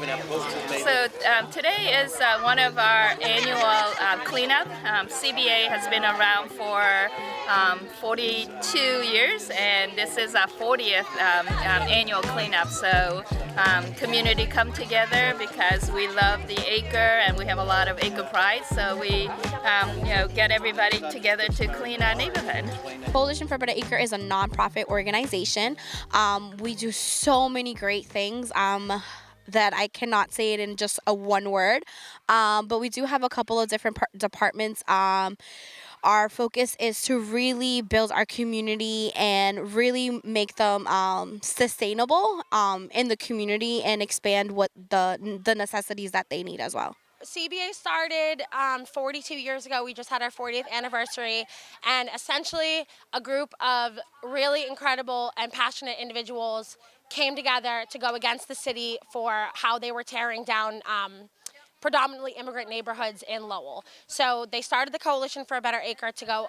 So today is one of our annual cleanup. CBA has been around for 42 years, and this is our 40th annual cleanup. So community come together because we love the acre and we have a lot of acre pride. So we get everybody together to clean our neighborhood. Coalition for Better Acre is a nonprofit organization. We do so many great things that I cannot say it in just a one word. But we do have a couple of different departments. Our focus is to really build our community and really make them sustainable in the community and expand what the necessities that they need as well. CBA started 42 years ago. We just had our 40th anniversary, and essentially a group of really incredible and passionate individuals came together to go against the city for how they were tearing down predominantly immigrant neighborhoods in Lowell. So they started the Coalition for a Better Acre to go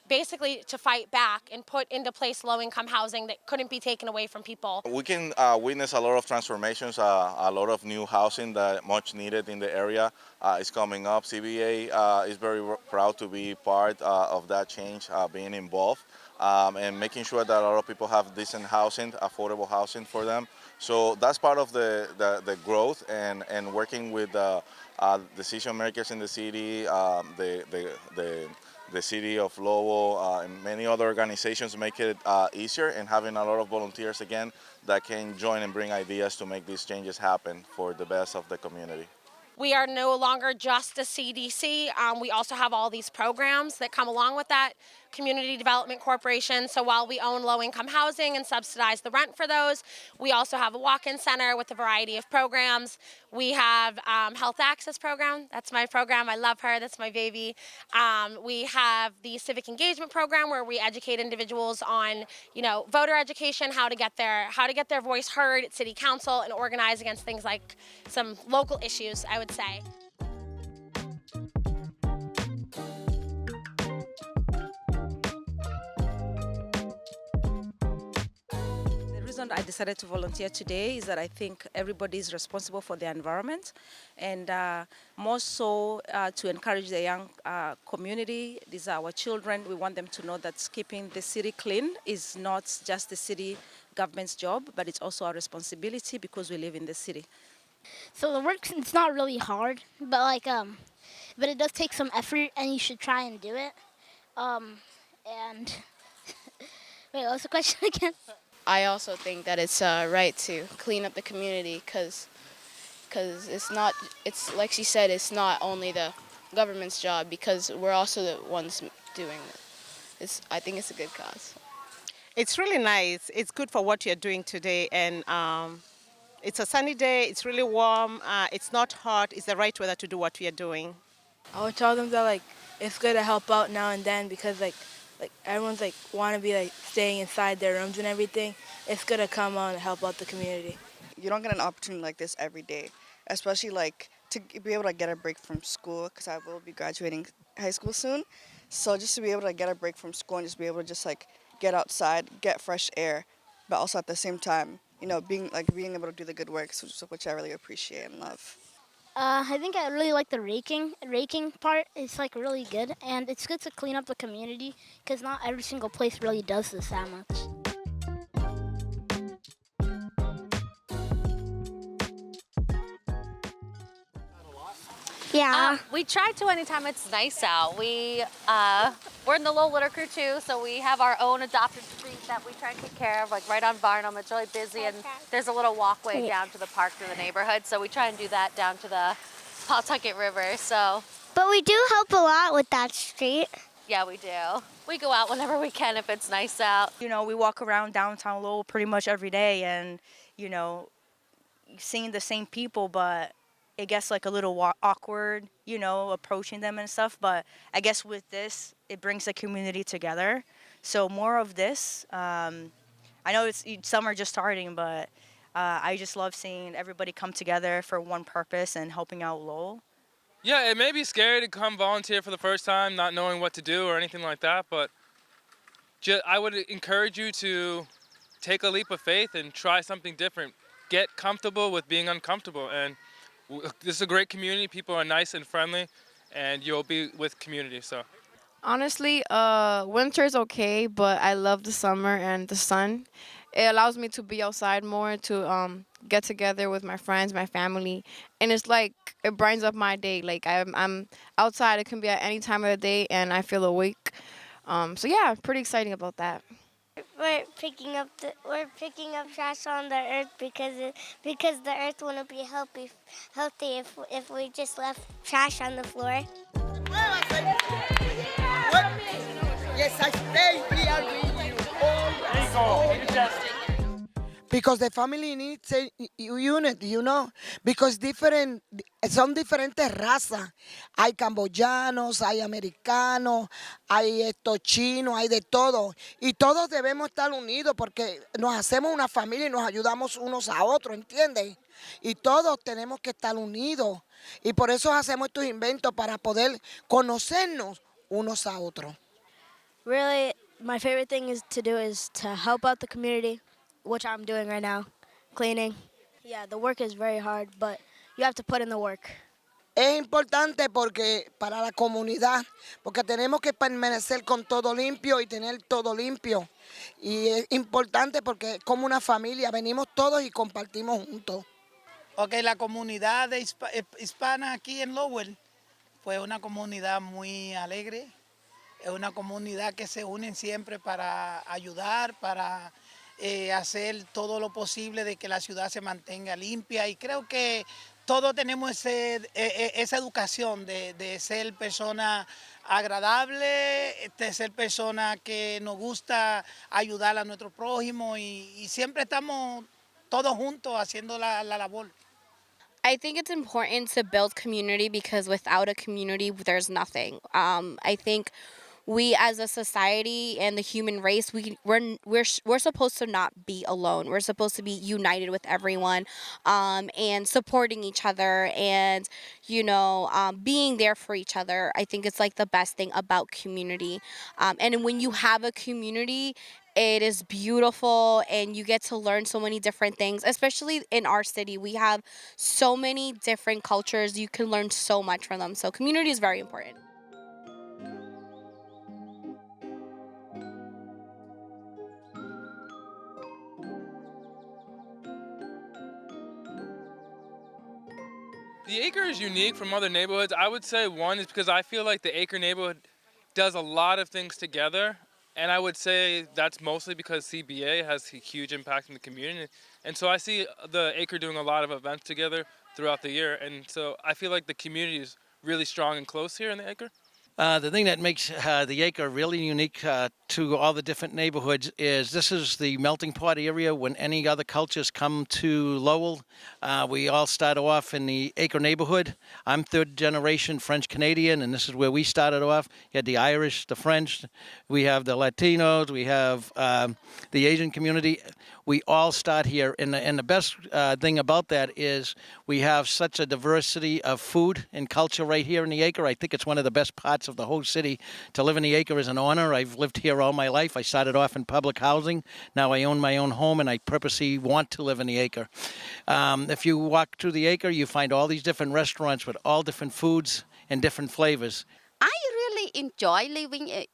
basically to fight back and put into place low-income housing that couldn't be taken away from people. We can witness a lot of transformations, a lot of new housing that much needed in the area is coming up. CBA is very proud to be part of that change, being involved, and making sure that a lot of people have decent housing, affordable housing for them. So that's part of the growth and working with decision makers in the city, the city of Lowell and many other organizations make it easier, and having a lot of volunteers again that can join and bring ideas to make these changes happen for the best of the community. We are no longer just a CDC. We also have all these programs that come along with that. Community Development Corporation. So while we own low-income housing and subsidize the rent for those, we also have a walk-in center with a variety of programs. We have Health Access Program. That's my program. I love her. That's my baby. We have the Civic Engagement Program, where we educate individuals on, voter education, how to get their voice heard at City Council and organize against things like some local issues, I would say. The reason I decided to volunteer today is that I think everybody is responsible for their environment, and more so to encourage the young community. These are our children. We want them to know that keeping the city clean is not just the city government's job, but it's also our responsibility because we live in the city. So the work, it's not really hard, but but it does take some effort, and you should try and do it. And wait, what's the question again? I also think that it's right to clean up the community because it's like she said, it's not only the government's job, because we're also the ones doing it. I think it's a good cause. It's really nice. It's good for what you're doing today, and it's a sunny day. It's really warm. It's not hot. It's the right weather to do what we are doing. I would tell them that it's good to help out now and then, because everyone's want to be staying inside their rooms and everything. It's good to come out and help out the community. You don't get an opportunity like this every day, especially to be able to get a break from school, because I will be graduating high school soon. So just to be able to get a break from school and just be able to just get outside, get fresh air, but also at the same time, being able to do the good work, which I really appreciate and love. I think I really like the raking part. It's really good, and it's good to clean up the community because not every single place really does this that much. Yeah. We try to anytime it's nice out. We're in the Lowell Litter Crew too, so we have our own adopted street that we try and take care of, right on Barnum. It's really busy, and there's a little walkway down to the park through the neighborhood, so we try and do that down to the Pawtucket River. But we do help a lot with that street. Yeah, we do. We go out whenever we can if it's nice out. We walk around downtown Lowell pretty much every day, and seeing the same people, but it gets a little awkward, approaching them and stuff. But I guess with this, it brings the community together. So more of this. I know summer just starting, but I just love seeing everybody come together for one purpose and helping out Lowell. Yeah, it may be scary to come volunteer for the first time, not knowing what to do or anything like that, but I would encourage you to take a leap of faith and try something different. get comfortable with being uncomfortable. And this is a great community. People are nice and friendly, and you'll be with community. So. Honestly, winter's okay, but I love the summer and the sun. It allows me to be outside more, to get together with my friends, my family, and it's like it brightens up my day. Like I'm outside. It can be at any time of the day, and I feel awake. So yeah, pretty exciting about that. We're picking up trash on the earth because the earth wouldn't be healthy if we just left trash on the floor. Yes, I stay here with you always. Because the family needs a unity, you know, because son diferentes razas. Hay camboyanos, hay americanos, hay estos chinos, hay de todo. Y todos debemos estar unidos porque nos hacemos una familia y nos ayudamos unos a otros, ¿entiendes? Y todos tenemos que estar unidos. Y por eso hacemos estos inventos para poder conocernos unos a otros. Really, my favorite thing to do is to help out the community, which I'm doing right now, cleaning. Yeah, the work is very hard, but you have to put in the work. Es importante porque para la comunidad, porque tenemos que permanecer con todo limpio y tener todo limpio. Y es importante porque como una familia venimos todos y compartimos juntos. Ok, la comunidad hispana aquí en Lowell fue una comunidad muy alegre. Es una comunidad que se unen siempre para ayudar, para hacer todo lo posible de que la ciudad se mantenga limpia. Y creo que todos tenemos esa educación de ser personas agradables, de ser personas que nos gusta ayudar a nuestro prójimo y siempre estamos todos juntos haciendo la labor. I think it's important to build community because without a community, there's nothing. I think we as a society and the human race, we're supposed to not be alone. We're supposed to be united with everyone, and supporting each other, and being there for each other. I think it's like the best thing about community. And when you have a community, it is beautiful and you get to learn so many different things, especially in our city. We have so many different cultures. You can learn so much from them. So community is very important. The Acre is unique from other neighborhoods. I would say one is because I feel like the Acre neighborhood does a lot of things together. And I would say that's mostly because CBA has a huge impact in the community. And so I see the Acre doing a lot of events together throughout the year. And so I feel like the community is really strong and close here in the Acre. The thing that makes the Acre really unique to all the different neighborhoods is this is the melting pot area when any other cultures come to Lowell. We all start off in the Acre neighborhood. I'm third generation French Canadian, and this is where we started off. You had the Irish, the French, we have the Latinos, we have the Asian community. We all start here, and the best thing about that is we have such a diversity of food and culture right here in the Acre. I think it's one of the best parts of the whole city. To live in the Acre is an honor. I've lived here all my life. I started off in public housing. Now I own my own home, and I purposely want to live in the Acre. If you walk through the Acre, you find all these different restaurants with all different foods and different flavors. I really enjoy living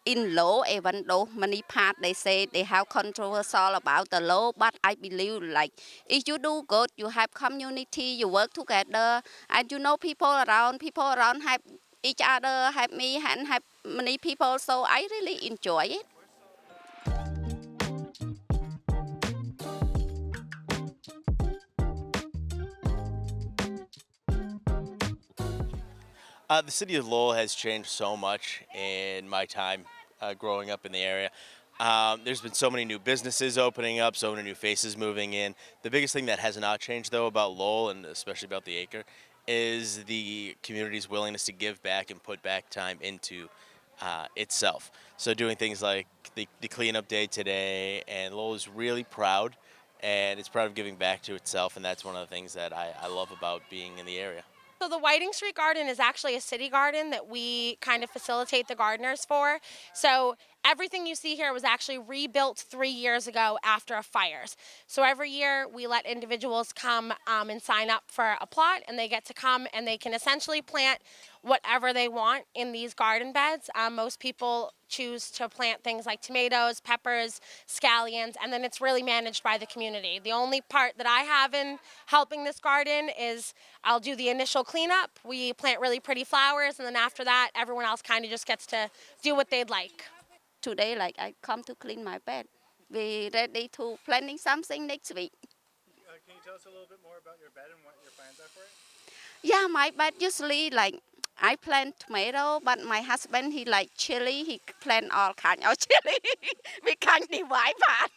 in law, even though many parts they say they have controversial about the law, but I believe like if you do good, you have community, you work together, and people around have each other, have me and have many people, so I really enjoy it. The city of Lowell has changed so much in my time growing up in the area. There's been so many new businesses opening up, so many new faces moving in. The biggest thing that has not changed, though, about Lowell and especially about the Acre is the community's willingness to give back and put back time into itself. So doing things like the cleanup day today, and Lowell is really proud, and it's proud of giving back to itself, and that's one of the things that I love about being in the area. So the Whiting Street Garden is actually a city garden that we kind of facilitate the gardeners for. So Everything you see here was actually rebuilt 3 years ago after a fires. So every year we let individuals come and sign up for a plot, and they get to come and they can essentially plant whatever they want in these garden beds. Most people choose to plant things like tomatoes, peppers, scallions, and then it's really managed by the community. The only part that I have in helping this garden is I'll do the initial cleanup. We plant really pretty flowers, and then after that, everyone else kind of just gets to do what they'd like. Today, like I come to clean my bed. We ready to planning something next week. Can you tell us a little bit more about your bed and what your plans are for it? Yeah, my bed usually like I plant tomato, but my husband he like chili. He plant all kind of chili. We can't divide part.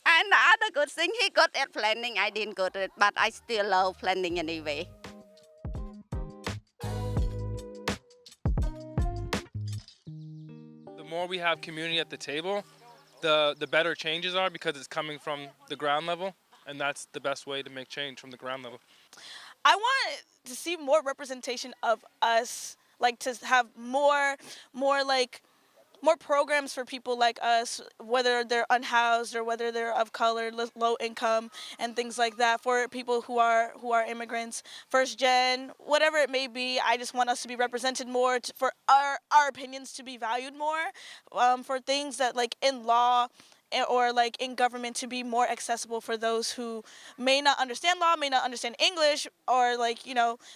And the other good thing he good at planning. I didn't good at it, but I still love planning anyway. The more we have community at the table, the better changes are because it's coming from the ground level, and that's the best way to make change from the ground level. I want to see more representation of us, like to have more programs for people like us, whether they're unhoused or whether they're of color, low income, and things like that, for people who are immigrants, first gen, whatever it may be. I just want us to be represented more, for our opinions to be valued more, for things that like in law or like in government to be more accessible for those who may not understand law, may not understand English, or like,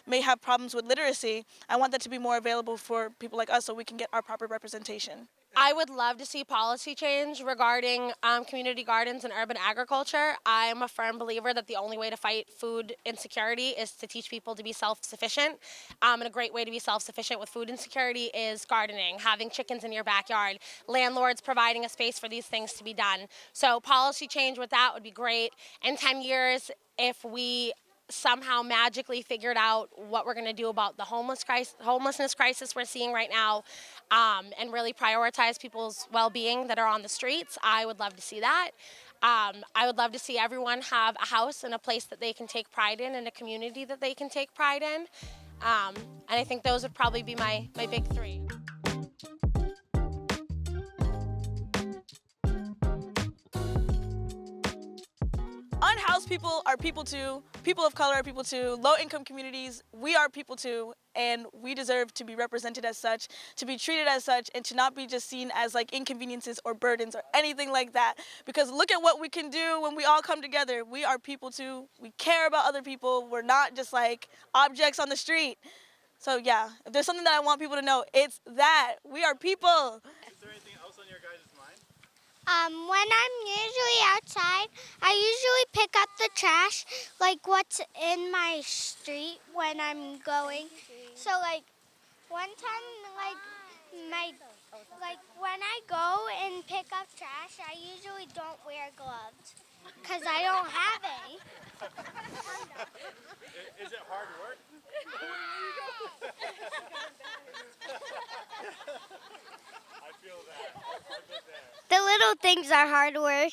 may have problems with literacy. I want that to be more available for people like us so we can get our proper representation. I would love to see policy change regarding community gardens and urban agriculture. I'm a firm believer that the only way to fight food insecurity is to teach people to be self-sufficient. And a great way to be self-sufficient with food insecurity is gardening, having chickens in your backyard, landlords providing a space for these things to be done. So policy change with that would be great. In 10 years, if we somehow magically figured out what we're going to do about the homelessness crisis we're seeing right now, and really prioritize people's well-being that are on the streets, I would love to see that. I would love to see everyone have a house and a place that they can take pride in and a community that they can take pride in. And I think those would probably be my big three. Unhoused people are people too. People of color are people too. Low-income communities, we are people too, and we deserve to be represented as such, to be treated as such, and to not be just seen as like inconveniences or burdens or anything like that. Because look at what we can do when we all come together. We are people too. We care about other people. We're not just like objects on the street. So yeah, if there's something that I want people to know, it's that we are people. Is there anything else on your guys' mind? When I'm usually outside, I usually pick up the trash, like what's in my street when I'm going. So like one time, when I go and pick up trash, I usually don't wear gloves because I don't have any. Is it hard work? I feel that. I've been there. The little things are hard work.